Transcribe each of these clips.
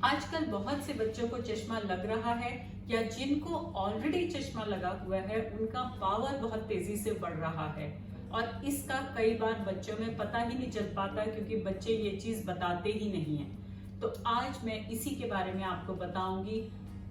आजकल बहुत से बच्चों को चश्मा लग रहा है या जिनको ऑलरेडी चश्मा लगा हुआ है उनका पावर बहुत तेजी से बढ़ रहा है और इसका कई बार बच्चों में पता ही नहीं चल पाता क्योंकि बच्चे ये चीज बताते ही नहीं है। तो आज मैं इसी के बारे में आपको बताऊंगी।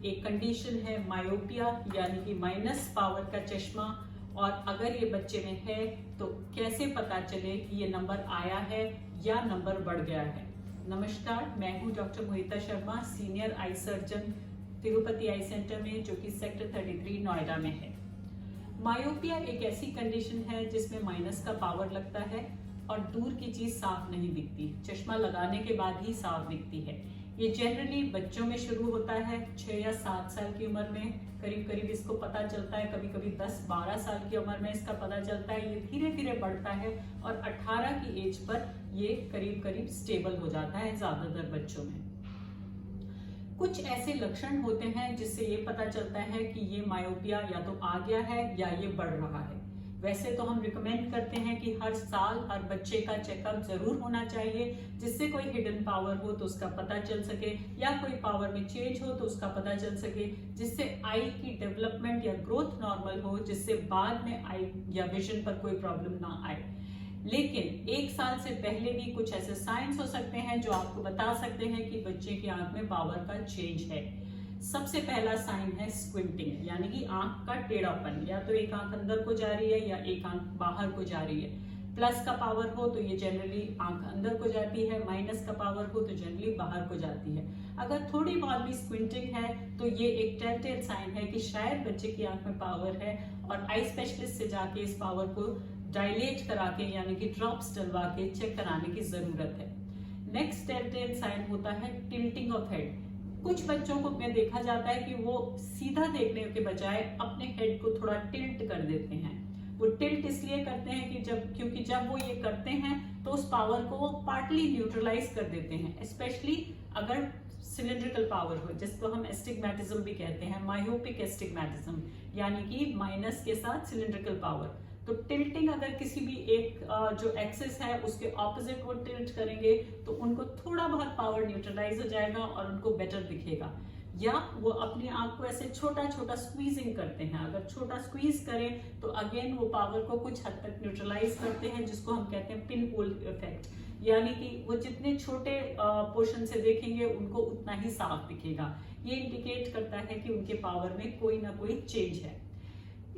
एक कंडीशन है मायोपिया यानी कि माइनस पावर का चश्मा, और अगर ये बच्चे में है तो कैसे पता चले कि ये नंबर आया है या नंबर बढ़ गया है। नमस्कार, मैं हूं doctor Mohita Sharma, senior eye surgeon Tirupati eye center में, जो कि सेक्टर 33 नोएडा में है। मायोपिया एक ऐसी कंडीशन है जिसमें माइनस का पावर लगता है और दूर की चीज साफ नहीं दिखती, चश्मा लगाने के बाद ही साफ दिखती है। ये जनरली बच्चों में शुरू होता है 6 या 7 साल की उम्र में, करीब करीब इसको पता चलता है। कभी कभी 10-12 साल की उम्र में इसका पता चलता है। ये धीरे धीरे बढ़ता है और 18 की एज पर ये करीब करीब स्टेबल हो जाता है ज्यादातर बच्चों में। कुछ ऐसे लक्षण होते हैं जिससे ये पता चलता है कि ये मायोपिया या तो आ गया है या ये बढ़ रहा है। वैसे तो हम रिकमेंड करते हैं कि हर साल हर बच्चे का चेकअप जरूर होना चाहिए, जिससे कोई हिडन पावर हो तो उसका पता चल सके या कोई पावर में चेंज हो तो उसका पता चल सके, जिससे आई की डेवलपमेंट या ग्रोथ नॉर्मल हो, जिससे बाद में आई या विजन पर कोई प्रॉब्लम ना आए। लेकिन 1 साल से पहले भी कुछ ऐसे साइंस हो सकते हैं जो आपको बता सकते हैं कि बच्चे की आंख में पावर का चेंज है। सबसे पहला साइन है स्क्विंटिंग, यानी कि आंख का टेढ़ापन, या तो एक आंख अंदर को जा रही है या एक आंख बाहर को जा रही है। प्लस का पावर हो तो ये जनरली आंख अंदर को जाती है, माइनस का पावर हो तो जनरली बाहर को जाती है। अगर थोड़ी बहुत भी स्क्विंटिंग है तो ये एक टेलटेल साइन है कि शायद बच्चे की आंख में पावर है और आई स्पेशलिस्ट से जाके इस पावर को डायलेट करा के यानी कि ड्रॉप्स डलवा के चेक कराने की जरूरत है। नेक्स्ट टेलटेल साइन होता है टिल्टिंग ऑफ हेड। कुछ बच्चों को में देखा जाता है कि वो सीधा देखने के बजाय अपने हेड को थोड़ा टिल्ट कर देते हैं। वो टिल्ट इसलिए करते हैं कि क्योंकि जब वो ये करते हैं तो उस पावर को वो पार्टली न्यूट्रलाइज कर देते हैं, स्पेशली अगर सिलिंड्रिकल पावर हो, जिसको हम एस्टिग्मेटिज्म भी कहते हैं, मायोपिक एस्टिग्मेटिज्म, यानी कि माइनस के साथ सिलिंड्रिकल पावर। तो टिल्टिंग अगर किसी भी एक जो एक्सिस है उसके ऑपोजिट वो टिल्ट करेंगे तो उनको थोड़ा बहुत पावर न्यूट्रलाइज हो जाएगा और उनको बेटर दिखेगा। या वो अपनी आंख को ऐसे छोटा छोटा स्क्वीजिंग करते हैं, अगर छोटा स्क्वीज करें तो अगेन वो पावर को कुछ हद तक न्यूट्रलाइज करते हैं, जिसको हम कहते हैं पिन होल इफेक्ट, यानी कि वो जितने छोटे पोर्शन से देखेंगे उनको उतना ही साफ दिखेगा। ये इंडिकेट करता है कि उनके पावर में कोई ना कोई चेंज है।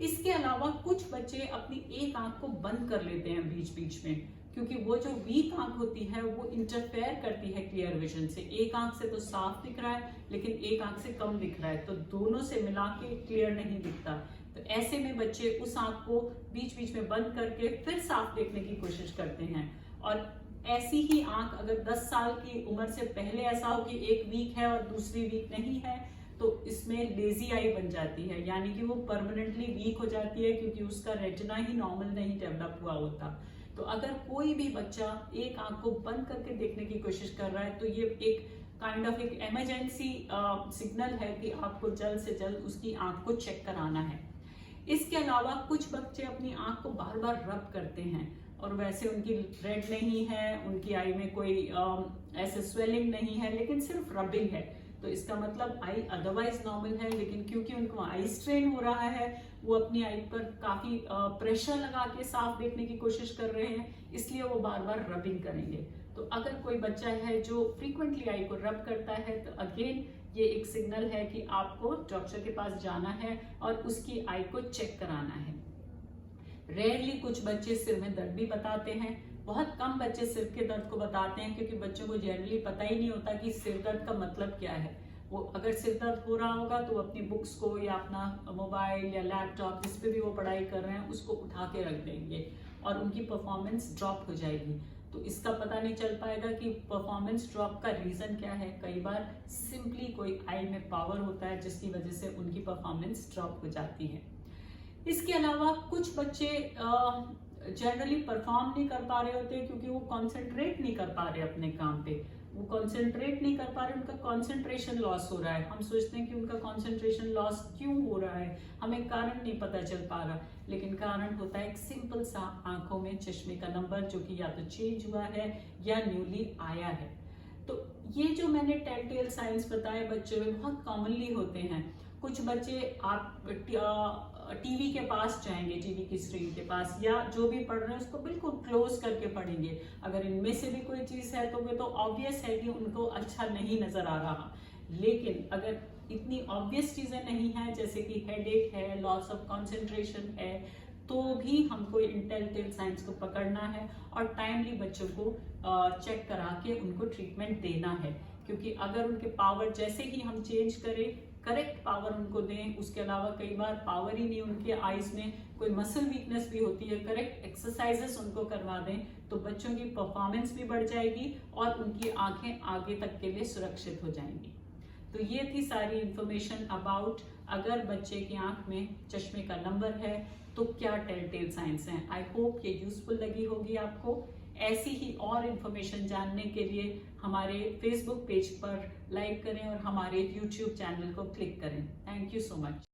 इसके अलावा कुछ बच्चे अपनी एक आंख को बंद कर लेते हैं बीच बीच में, क्योंकि वो जो वीक आंख होती है वो इंटरफेयर करती है क्लियर विजन से। एक आंख से तो साफ दिख रहा है लेकिन एक आंख से कम दिख रहा है, तो दोनों से मिला के क्लियर नहीं दिखता। तो ऐसे में बच्चे उस आंख को बीच बीच में बंद करके फिर साफ देखने की कोशिश करते हैं। और ऐसी ही आंख अगर 10 साल की उम्र से पहले ऐसा हो कि एक वीक है और दूसरी वीक नहीं है तो इसमें लेजी आई बन जाती है, यानी कि वो परमानेंटली वीक हो जाती है क्योंकि उसका रेटिना ही नॉर्मल नहीं डेवलप हुआ होता। तो अगर कोई भी बच्चा एक आंख को बंद करके देखने की कोशिश कर रहा है तो ये एक काइंड ऑफ एक इमरजेंसी सिग्नल है कि आपको जल्द से जल्द उसकी आंख को चेक कराना है। इसके अलावा कुछ बच्चे अपनी आंख को बार बार रब करते हैं और वैसे उनकी रेड नहीं है, उनकी आई में कोई ऐसे स्वेलिंग नहीं है, लेकिन सिर्फ रबिंग है, तो इसका मतलब आई अदरवाइज नॉर्मल है। लेकिन क्योंकि उनको आई स्ट्रेन हो रहा है, वो अपनी आई पर काफी प्रेशर लगा के साफ देखने की कोशिश कर रहे हैं, इसलिए वो बार बार रबिंग करेंगे। तो अगर कोई बच्चा है जो फ्रीक्वेंटली आई को रब करता है तो अगेन ये एक सिग्नल है कि आपको डॉक्टर के पास जाना है और उसकी आई को चेक कराना है। रेयरली कुछ बच्चे सिर में दर्द भी बताते हैं। बहुत कम बच्चे सिर के दर्द को बताते हैं क्योंकि बच्चों को जनरली पता ही नहीं होता कि सिर दर्द का मतलब क्या है। वो अगर सिर दर्द हो रहा होगा तो अपनी बुक्स को या अपना मोबाइल या लैपटॉप जिस पे भी वो पढ़ाई कर रहे हैं उसको उठा के रख देंगे और उनकी परफॉर्मेंस ड्रॉप हो जाएगी। तो इसका पता नहीं चल पाएगा कि परफॉर्मेंस ड्रॉप का रीजन क्या है। कई बार सिंपली कोई आई में पावर होता है जिसकी वजह से उनकी परफॉर्मेंस ड्रॉप हो जाती है। इसके अलावा कुछ बच्चे जनरली परफॉर्म नहीं कर पा रहे होते क्योंकि वो कॉन्सेंट्रेट नहीं कर पा रहे अपने काम पे, वो कॉन्सेंट्रेट नहीं कर पा रहे, उनका कॉन्सेंट्रेशन लॉस हो रहा है। हम सोचते हैं कि उनका कॉन्सेंट्रेशन लॉस क्यों हो रहा है, हमें कारण नहीं पता चल पा रहा, लेकिन कारण होता है एक सिंपल सा आंखों में चश्मे का नंबर जो कि या तो चेंज हुआ है या न्यूली आया है। तो ये जो मैंने टेल साइंस बताए बच्चों में बहुत कॉमनली होते हैं। कुछ बच्चे आप टीवी के पास जाएंगे, टीवी की स्क्रीन के पास, या जो भी पढ़ रहे हैं उसको बिल्कुल क्लोज करके पढ़ेंगे। अगर इनमें से भी कोई चीज है तो वो तो ऑब्वियस है कि उनको अच्छा नहीं नजर आ रहा। लेकिन अगर इतनी ऑब्वियस चीजें नहीं है, जैसे कि हेडेक है, लॉस ऑफ कंसंट्रेशन है, तो भी हमको इंटेल साइंस को पकड़ना है और टाइमली बच्चों को चेक करा के उनको ट्रीटमेंट देना है। क्योंकि अगर उनके पावर जैसे ही हम चेंज करें, करेक्ट पावर उनको दें, उसके अलावा कई बार पावर ही नहीं, उनके आईज में कोई मसल वीकनेस भी होती है, करेक्ट एक्सरसाइजेस उनको करवा दें, तो बच्चों की परफॉर्मेंस भी बढ़ जाएगी और उनकी आंखें आगे तक के लिए सुरक्षित हो जाएंगी। तो ये थी सारी इंफॉर्मेशन अबाउट अगर बच्चे की आंख में चश्मे का नंबर है तो क्या टेल साइंस है। आई होप ये यूजफुल लगी होगी आपको। ऐसी ही और इंफॉर्मेशन जानने के लिए हमारे फेसबुक पेज पर लाइक करें और हमारे यूट्यूब चैनल को क्लिक करें। Thank you so much.